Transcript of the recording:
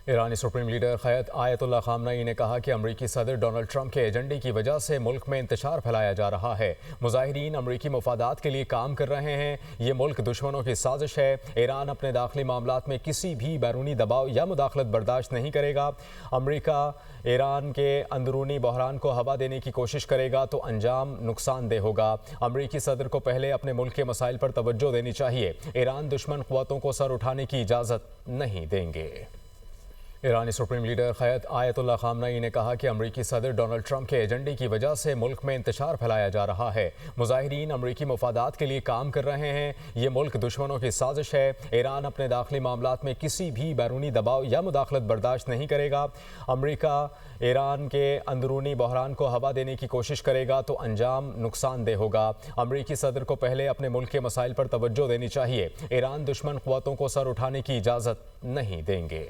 ईरानी supreme leader क़ायद Ayatollah ख़ामनेई ने कहा कि अमरीकी सदर डोनाल्ड ट्रंप के एजेंडे की वजह से मुल्क में इंतशार फैलाया जा रहा है। मुजाहिरीन अमरीकी मफादात के लिए काम कर रहे हैं। ये मुल्क दुश्मनों की साजिश है। ईरान अपने दाखिली मामलात में किसी भी बैरूनी दबाव या मुदाखलत बर्दाश्त नहीं करेगा। अमरीका ईरान के अंदरूनी बहरान को हवा देने की कोशिश करेगा तो अंजाम नुकसानदेह होगा। अमरीकी सदर को पहले अपने मुल्क के मसाइल पर तवज्जो देनी चाहिए। ईरान दुश्मन क़ुव्वतों को सर उठाने की इजाज़त नहीं देंगे। ईरानी सुप्रीम लीडर क़ायद आयतुल्लाह ख़ामनेई ने कहा कि अमरीकी सदर डोनाल्ड ट्रंप के एजेंडे की वजह से मुल्क में इंतशार फैलाया जा रहा है। मुजाहिरीन अमरीकी मफादात के लिए काम कर रहे हैं। ये मुल्क दुश्मनों की साजिश है। ईरान अपने दाखिली मामलात में किसी भी बैरूनी दबाव या मुदाखलत बर्दाश्त नहीं करेगा। अमरीका ईरान के अंदरूनी बहरान को हवा देने की कोशिश करेगा तो अंजाम नुकसानदेह होगा। अमरीकी सदर को पहले अपने मुल्क के मसाइल पर तवज्जो देनी चाहिए। ईरान दुश्मन क़ुव्वतों को सर उठाने की इजाज़त नहीं देंगे।